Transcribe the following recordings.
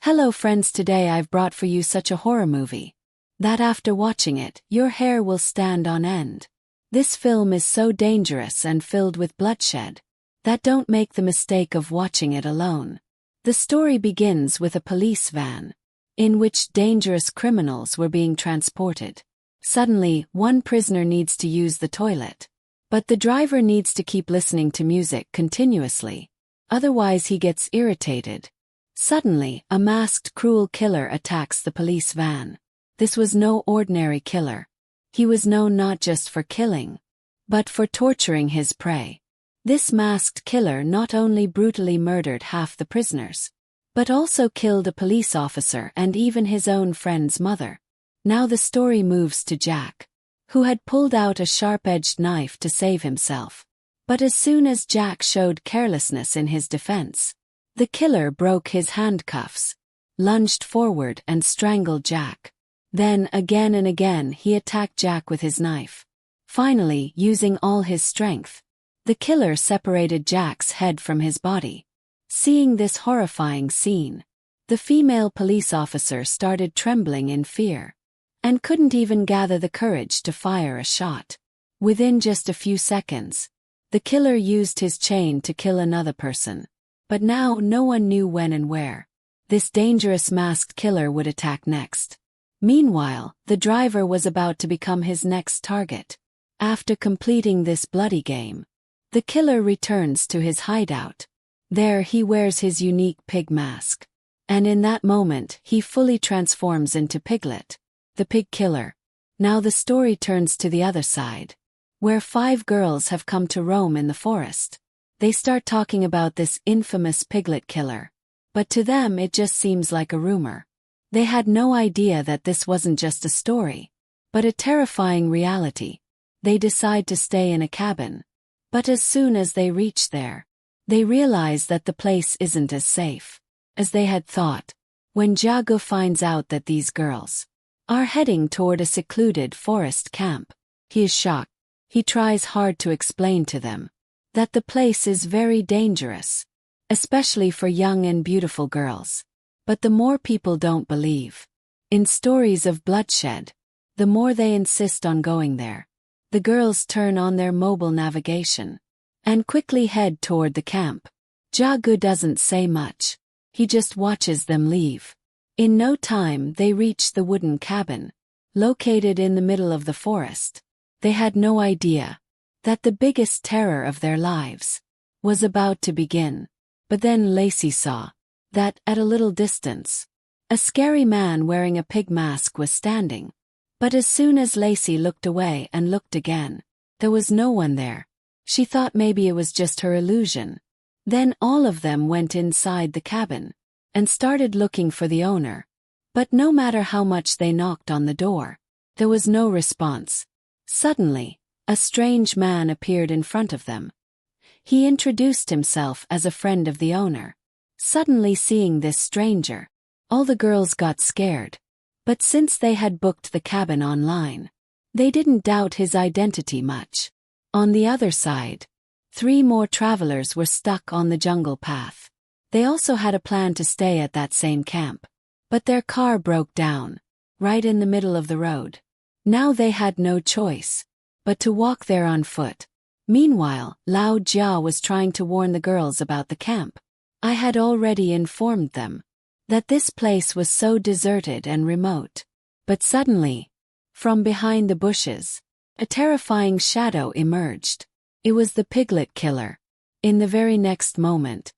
Hello friends, today I've brought for you such a horror movie that after watching it, your hair will stand on end. This film is so dangerous and filled with bloodshed that don't make the mistake of watching it alone. The story begins with a police van in which dangerous criminals were being transported. Suddenly, one prisoner needs to use the toilet, but the driver needs to keep listening to music continuously, otherwise he gets irritated. Suddenly, a masked cruel killer attacks the police van. This was no ordinary killer. He was known not just for killing, but for torturing his prey. This masked killer not only brutally murdered half the prisoners, but also killed a police officer and even his own friend's mother. Now the story moves to Jack, who had pulled out a sharp-edged knife to save himself. But as soon as Jack showed carelessness in his defense, the killer broke his handcuffs, lunged forward and strangled Jack. Then, again and again, he attacked Jack with his knife. Finally, using all his strength, the killer separated Jack's head from his body. Seeing this horrifying scene, the female police officer started trembling in fear and couldn't even gather the courage to fire a shot. Within just a few seconds, the killer used his chain to kill another person. But now no one knew when and where this dangerous masked killer would attack next. Meanwhile, the driver was about to become his next target. After completing this bloody game, the killer returns to his hideout. There he wears his unique pig mask. And in that moment he fully transforms into Piglet, the pig killer. Now the story turns to the other side, where 5 girls have come to roam in the forest. They start talking about this infamous Piglet killer, but to them it just seems like a rumor. They had no idea that this wasn't just a story, but a terrifying reality. They decide to stay in a cabin, but as soon as they reach there, they realize that the place isn't as safe as they had thought. When Jago finds out that these girls are heading toward a secluded forest camp, he is shocked. He tries hard to explain to them that the place is very dangerous, especially for young and beautiful girls. But the more people don't believe in stories of bloodshed, the more they insist on going there. The girls turn on their mobile navigation and quickly head toward the camp. Jagu doesn't say much. He just watches them leave. In no time they reach the wooden cabin, located in the middle of the forest. They had no idea that the biggest terror of their lives was about to begin. But then Lacey saw that, at a little distance, a scary man wearing a pig mask was standing. But as soon as Lacey looked away and looked again, there was no one there. She thought maybe it was just her illusion. Then all of them went inside the cabin and started looking for the owner. But no matter how much they knocked on the door, there was no response. Suddenly, a strange man appeared in front of them. He introduced himself as a friend of the owner. Suddenly seeing this stranger, all the girls got scared. But since they had booked the cabin online, they didn't doubt his identity much. On the other side, 3 more travelers were stuck on the jungle path. They also had a plan to stay at that same camp, but their car broke down right in the middle of the road. Now they had no choice but to walk there on foot. Meanwhile, Lao Jia was trying to warn the girls about the camp. I had already informed them that this place was so deserted and remote. But suddenly, from behind the bushes, a terrifying shadow emerged. It was the Piglet killer. In the very next moment,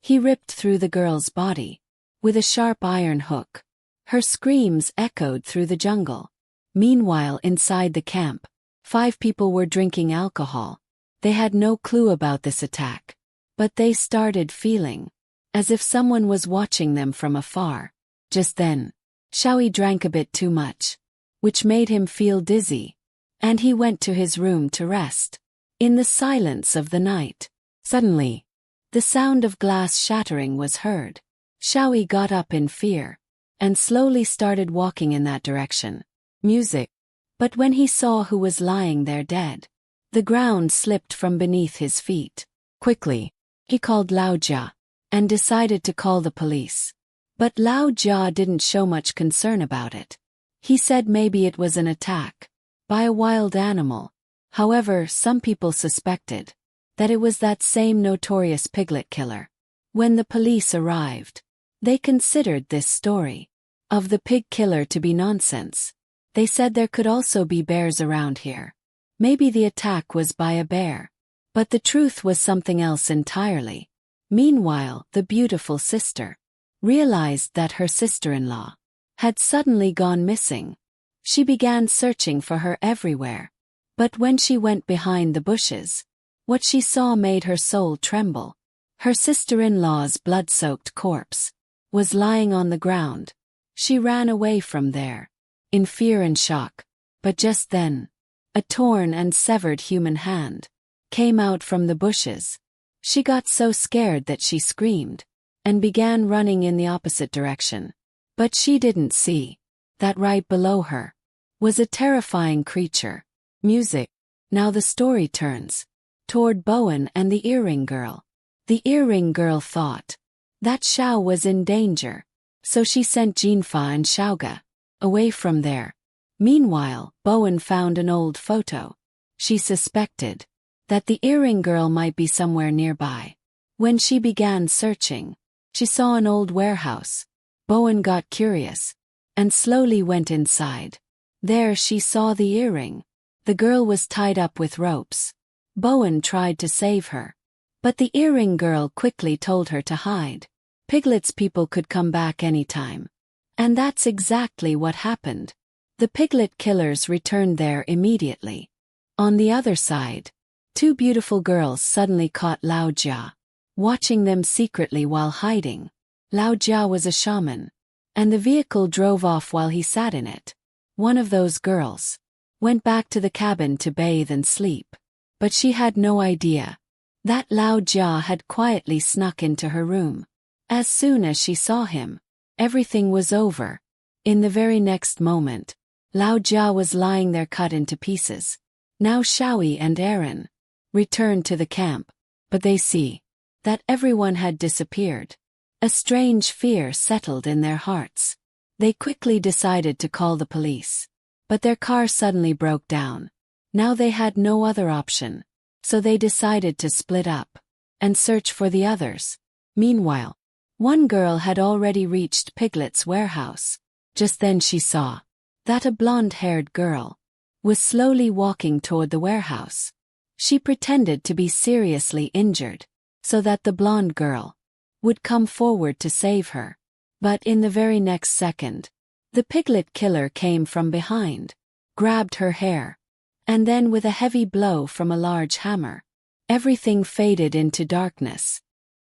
he ripped through the girl's body with a sharp iron hook. Her screams echoed through the jungle. Meanwhile, inside the camp, 5 people were drinking alcohol. They had no clue about this attack, but they started feeling as if someone was watching them from afar. Just then, Xiaoyi drank a bit too much, which made him feel dizzy, and he went to his room to rest. In the silence of the night, suddenly, the sound of glass shattering was heard. Xiaoyi got up in fear and slowly started walking in that direction. Music. But when he saw who was lying there dead, the ground slipped from beneath his feet. Quickly, he called Lao Jia and decided to call the police. But Lao Jia didn't show much concern about it. He said maybe it was an attack by a wild animal. However, some people suspected that it was that same notorious piglet killer. When the police arrived, they considered this story of the pig killer to be nonsense. They said there could also be bears around here. Maybe the attack was by a bear. But the truth was something else entirely. Meanwhile, the beautiful sister realized that her sister-in-law had suddenly gone missing. She began searching for her everywhere. But when she went behind the bushes, what she saw made her soul tremble. Her sister-in-law's blood-soaked corpse was lying on the ground. She ran away from there, in fear and shock. But just then, a torn and severed human hand came out from the bushes. She got so scared that she screamed and began running in the opposite direction. But she didn't see that right below her was a terrifying creature. Music. Now the story turns toward Bowen and the earring girl. The earring girl thought that Xiao was in danger, so she sent Jinfa and Xiaoga away from there. Meanwhile, Bowen found an old photo. She suspected that the earring girl might be somewhere nearby. When she began searching, she saw an old warehouse. Bowen got curious and slowly went inside. There she saw the earring. The girl was tied up with ropes. Bowen tried to save her, but the earring girl quickly told her to hide. Piglet's people could come back anytime. And that's exactly what happened. The Piglet killers returned there immediately. On the other side, two beautiful girls suddenly caught Lao Jia, watching them secretly while hiding. Lao Jia was a shaman, and the vehicle drove off while he sat in it. One of those girls went back to the cabin to bathe and sleep. But she had no idea that Lao Jia had quietly snuck into her room. As soon as she saw him, everything was over. In the very next moment, Lao Jia was lying there cut into pieces. Now Xiaoyi and Aaron returned to the camp, but they see that everyone had disappeared. A strange fear settled in their hearts. They quickly decided to call the police, but their car suddenly broke down. Now they had no other option, so they decided to split up and search for the others. Meanwhile, one girl had already reached Piglet's warehouse. Just then she saw that a blonde-haired girl was slowly walking toward the warehouse. She pretended to be seriously injured, so that the blonde girl would come forward to save her. But in the very next second, the Piglet killer came from behind, grabbed her hair, and then with a heavy blow from a large hammer, everything faded into darkness.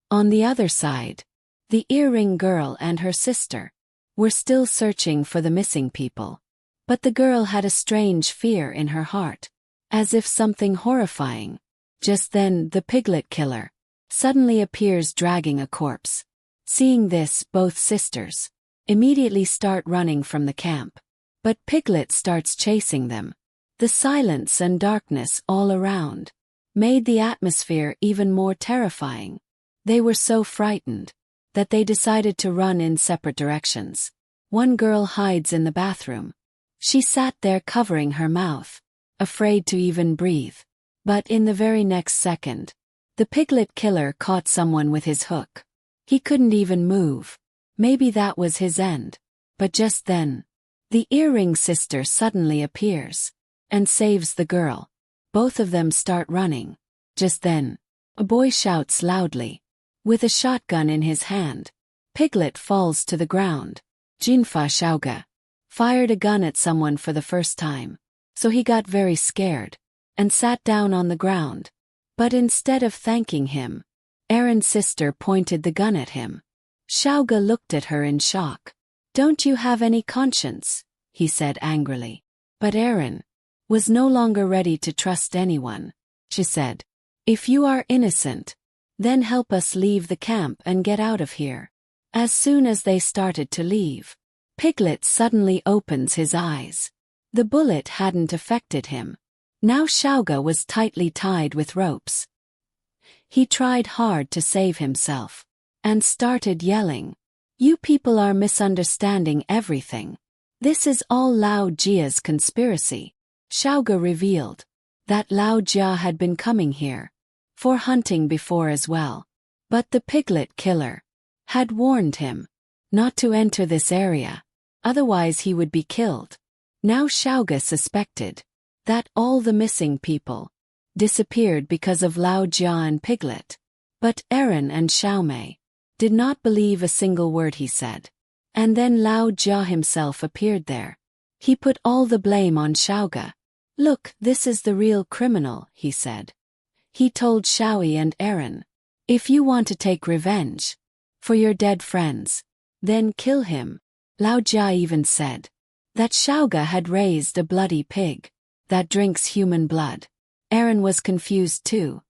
On the other side, the earring girl and her sister were still searching for the missing people. But the girl had a strange fear in her heart, as if something horrifying. Just then the Piglet killer suddenly appears dragging a corpse. Seeing this, both sisters immediately start running from the camp. But Piglet starts chasing them. The silence and darkness all around made the atmosphere even more terrifying. They were so frightened that they decided to run in separate directions. One girl hides in the bathroom. She sat there covering her mouth, afraid to even breathe. But in the very next second, the Piglet killer caught someone with his hook. He couldn't even move. Maybe that was his end. But just then, the earring sister suddenly appears and saves the girl. Both of them start running. Just then, a boy shouts loudly. With a shotgun in his hand, Piglet falls to the ground. Jinfa Xiaoga fired a gun at someone for the first time, so he got very scared and sat down on the ground. But instead of thanking him, Aaron's sister pointed the gun at him. Xiaoga looked at her in shock. "Don't you have any conscience?" he said angrily. But Aaron was no longer ready to trust anyone. She said, "If you are innocent, then help us leave the camp and get out of here." As soon as they started to leave, Piglet suddenly opens his eyes. The bullet hadn't affected him. Now Xiaoga was tightly tied with ropes. He tried hard to save himself and started yelling, You people are misunderstanding everything. This is all Lao Jia's conspiracy. Xiaoga revealed that Lao Jia had been coming here for hunting before as well. But the Piglet killer had warned him not to enter this area, otherwise he would be killed. Now Xiaoga suspected that all the missing people disappeared because of Lao Jia and Piglet. But Aaron and Xiaomei did not believe a single word he said. And then Lao Jia himself appeared there. He put all the blame on Xiaoga. Look, this is the real criminal, he said. He told Xiaoyi and Aaron, if you want to take revenge for your dead friends, then kill him. Lao Jia even said that Xiaoga had raised a bloody pig that drinks human blood. Aaron was confused too.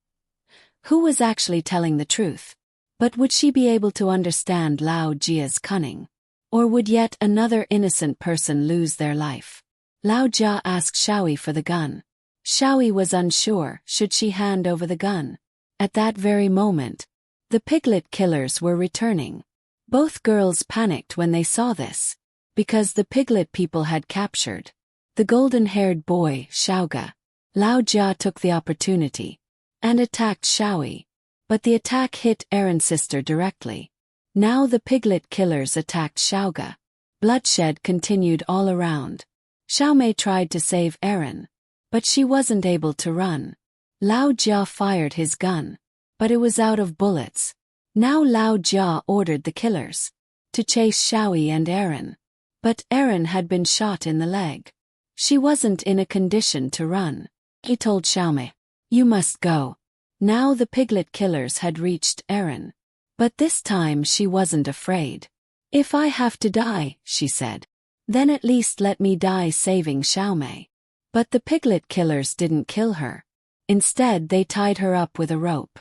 Who was actually telling the truth? But would she be able to understand Lao Jia's cunning? Or would yet another innocent person lose their life? Lao Jia asked Xiaoyi for the gun. Xiaoyi was unsure should she hand over the gun. At that very moment, the Piglet killers were returning. Both girls panicked when they saw this, because the Piglet people had captured the golden-haired boy, Xiaoga. Lao Jia took the opportunity and attacked Xiaoyi, but the attack hit Aaron's sister directly. Now the Piglet killers attacked Xiaoga. Bloodshed continued all around. Xiaomei tried to save Aaron, but she wasn't able to run. Lao Jia fired his gun, but it was out of bullets. Now Lao Jia ordered the killers to chase Xiaoyi and Aaron, but Aaron had been shot in the leg. She wasn't in a condition to run. He told Xiaomei, you must go. Now the Piglet killers had reached Aaron. But this time she wasn't afraid. If I have to die, she said, then at least let me die saving Xiaomei. But the Piglet killers didn't kill her. Instead they tied her up with a rope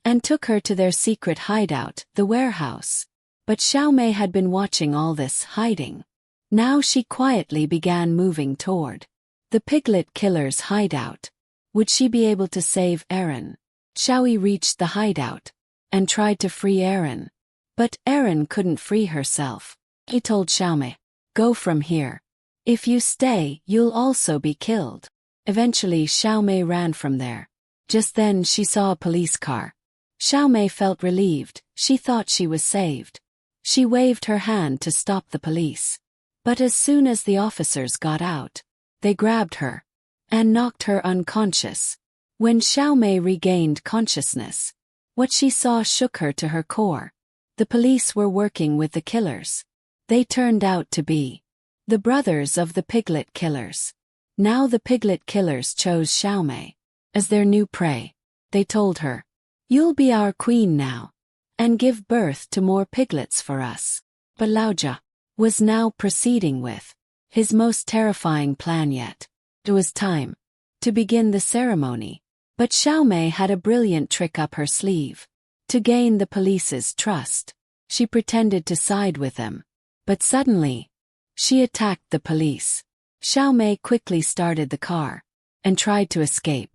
and took her to their secret hideout, the warehouse. But Xiaomei had been watching all this, hiding. Now she quietly began moving toward the Piglet killer's hideout. Would she be able to save Aaron? Xiaoyi reached the hideout and tried to free Aaron. But Aaron couldn't free herself. He told Xiaomei, go from here. If you stay, you'll also be killed. Eventually Xiaomei ran from there. Just then she saw a police car. Xiaomei felt relieved. She thought she was saved. She waved her hand to stop the police. But as soon as the officers got out, they grabbed her and knocked her unconscious. When Xiaomei regained consciousness, what she saw shook her to her core. The police were working with the killers. They turned out to be the brothers of the Piglet killers. Now the Piglet killers chose Xiaomei as their new prey. They told her, you'll be our queen now, and give birth to more piglets for us. But Lao Jia was now proceeding with his most terrifying plan yet. It was time to begin the ceremony. But Xiaomei had a brilliant trick up her sleeve. To gain the police's trust, she pretended to side with them. But suddenly, she attacked the police. Xiaomei quickly started the car and tried to escape.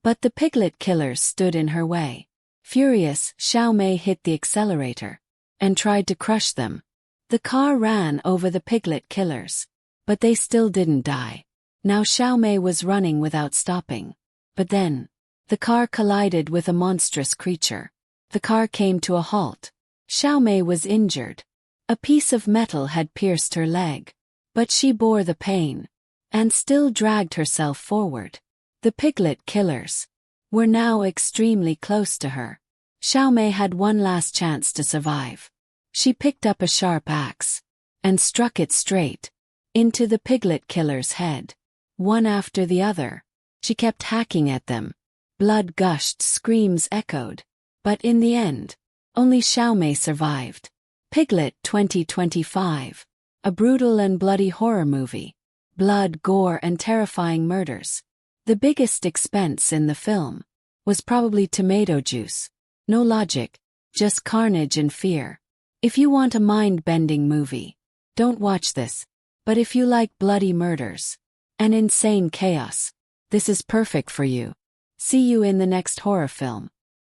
But the Piglet killers stood in her way. Furious, Xiaomei hit the accelerator and tried to crush them. The car ran over the Piglet killers, but they still didn't die. Now Xiaomei was running without stopping. But then, the car collided with a monstrous creature. The car came to a halt. Xiaomei was injured. A piece of metal had pierced her leg. But she bore the pain and still dragged herself forward. The Piglet killers were now extremely close to her. Xiaomei had one last chance to survive. She picked up a sharp axe and struck it straight into the Piglet killer's head. One after the other, she kept hacking at them. Blood gushed, screams echoed. But in the end, only Xiaomei survived. Piglet 2025. A brutal and bloody horror movie. Blood, gore, and terrifying murders. The biggest expense in the film was probably tomato juice. No logic, just carnage and fear. If you want a mind-bending movie, don't watch this. But if you like bloody murders and insane chaos, this is perfect for you. See you in the next horror film.